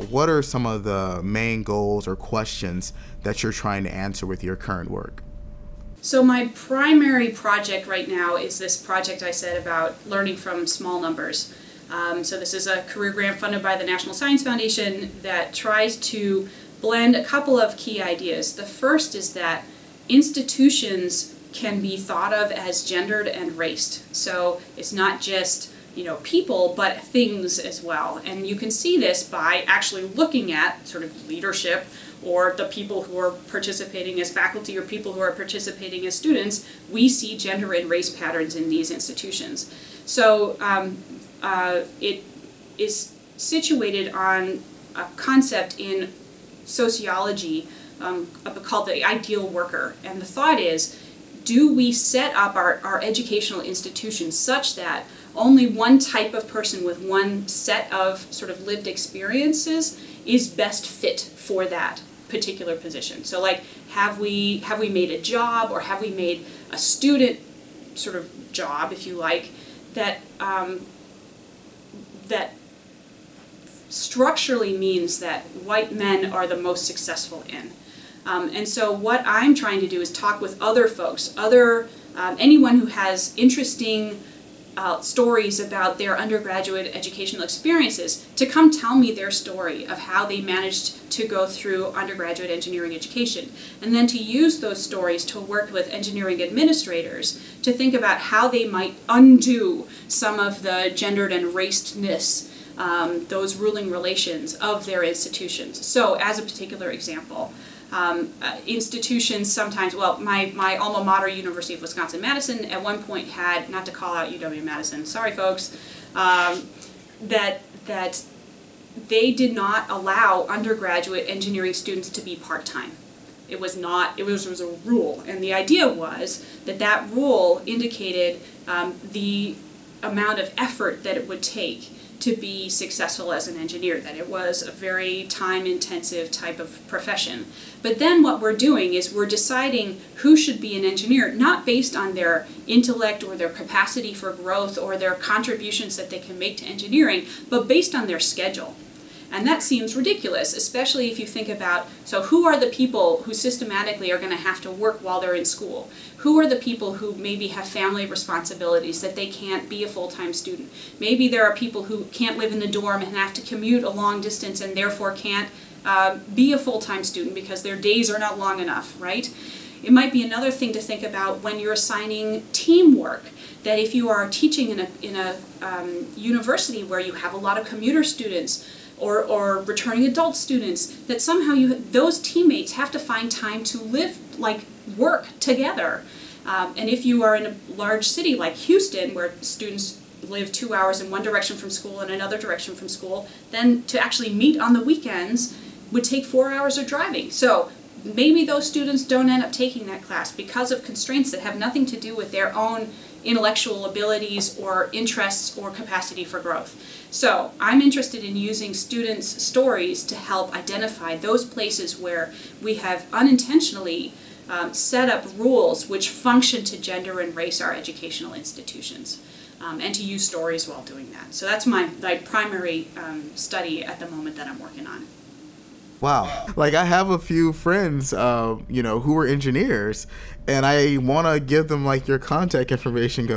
what are some of the main goals or questions that you're trying to answer with your current work? So my primary project right now is this project I said about learning from small numbers. So this is a career grant funded by the National Science Foundation that tries to blend a couple of key ideas. The first is that institutions can be thought of as gendered and raced. So it's not just people, but things as well. And you can see this by actually looking at sort of leadership, or the people who are participating as faculty or people who are participating as students. We see gender and race patterns in these institutions. So it is situated on a concept in sociology called the ideal worker. And the thought is, do we set up our educational institutions such that only one type of person with one set of sort of lived experiences is best fit for that particular position? So like, have we made a job, or have we made a student sort of job, if you like, that that structurally means that white men are the most successful in. And so what I'm trying to do is talk with other folks, anyone who has interesting stories about their undergraduate educational experiences, to come tell me their story of how they managed to go through undergraduate engineering education, and then to use those stories to work with engineering administrators to think about how they might undo some of the gendered and racedness, those ruling relations of their institutions. So as a particular example, institutions sometimes, well, my alma mater, University of Wisconsin-Madison, at one point had, not to call out UW-Madison, sorry folks, that they did not allow undergraduate engineering students to be part-time. It was a rule, and the idea was that rule indicated the amount of effort that it would take to be successful as an engineer, that it was a very time-intensive type of profession. But then what we're doing is we're deciding who should be an engineer, not based on their intellect or their capacity for growth or their contributions that they can make to engineering, but based on their schedule. And that seems ridiculous, especially if you think about, so who are the people who systematically are going to have to work while they're in school? Who are the people who maybe have family responsibilities that they can't be a full-time student? Maybe there are people who can't live in the dorm and have to commute a long distance and therefore can't be a full-time student because their days are not long enough, right? It might be another thing to think about when you're assigning teamwork, that if you are teaching in a university where you have a lot of commuter students, or returning adult students, that somehow those teammates have to find time to work together. And if you are in a large city like Houston, where students live 2 hours in one direction from school and another direction from school, then to actually meet on the weekends would take 4 hours of driving. So maybe those students don't end up taking that class because of constraints that have nothing to do with their own intellectual abilities or interests or capacity for growth. So I'm interested in using students' stories to help identify those places where we have unintentionally set up rules which function to gender and race our educational institutions, and to use stories while doing that. So that's my primary study at the moment that I'm working on. Wow. Like, I have a few friends, who are engineers, and I want to give them your contact information.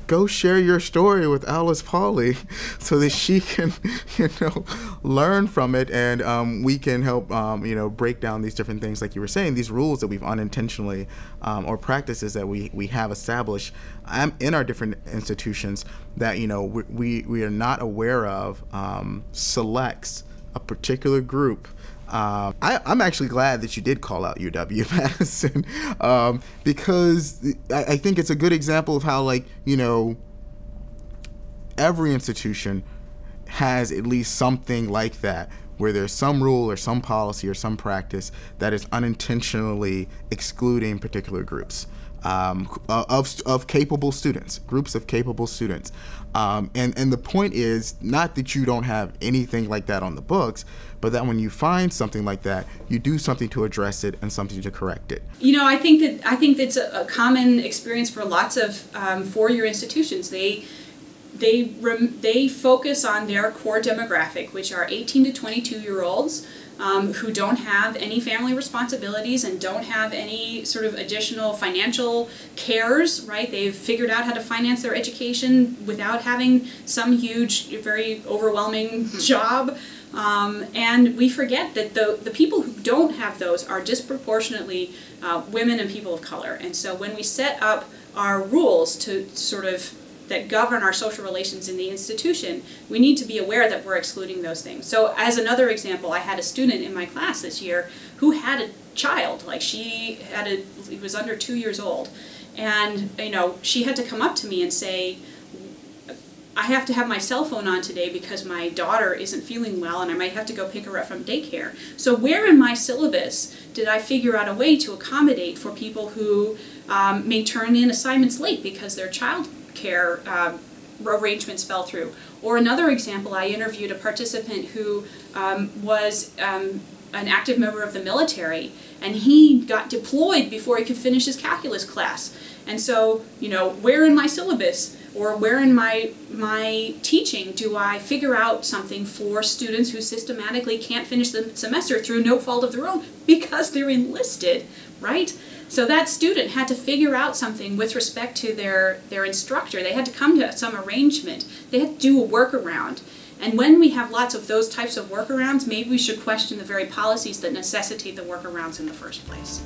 Go share your story with Alice Pauley so that she can, learn from it, and we can help, break down these different things, like you were saying, these rules that we've unintentionally, or practices that we have established in our different institutions that, we are not aware of, selects a particular group. I'm actually glad that you did call out UW-Madison, because I think it's a good example of how, every institution has at least something like that, where there's some rule or some policy or some practice that is unintentionally excluding particular groups of capable students, groups of capable students. And the point is not that you don't have anything like that on the books, but that when you find something like that, you do something to address it and something to correct it. I think that's a common experience for lots of four-year institutions. they focus on their core demographic, which are 18 to 22-year-olds who don't have any family responsibilities and don't have any sort of additional financial cares, right? They've figured out how to finance their education without having some huge, very overwhelming job. And we forget that the people who don't have those are disproportionately women and people of color. And so when we set up our rules to sort of that govern our social relations in the institution, we need to be aware that we're excluding those things. So as another example, I had a student in my class this year who had a child, like he was under 2 years old, and she had to come up to me and say, I have to have my cell phone on today because my daughter isn't feeling well and I might have to go pick her up from daycare. So where in my syllabus did I figure out a way to accommodate for people who may turn in assignments late because their child care arrangements fell through? Or another example, I interviewed a participant who was an active member of the military, and he got deployed before he could finish his calculus class. And so, where in my syllabus or where in my teaching do I figure out something for students who systematically can't finish the semester through no fault of their own because they're enlisted, right? So that student had to figure out something with respect to their instructor. They had to come to some arrangement. They had to do a workaround. And when we have lots of those types of workarounds, maybe we should question the very policies that necessitate the workarounds in the first place.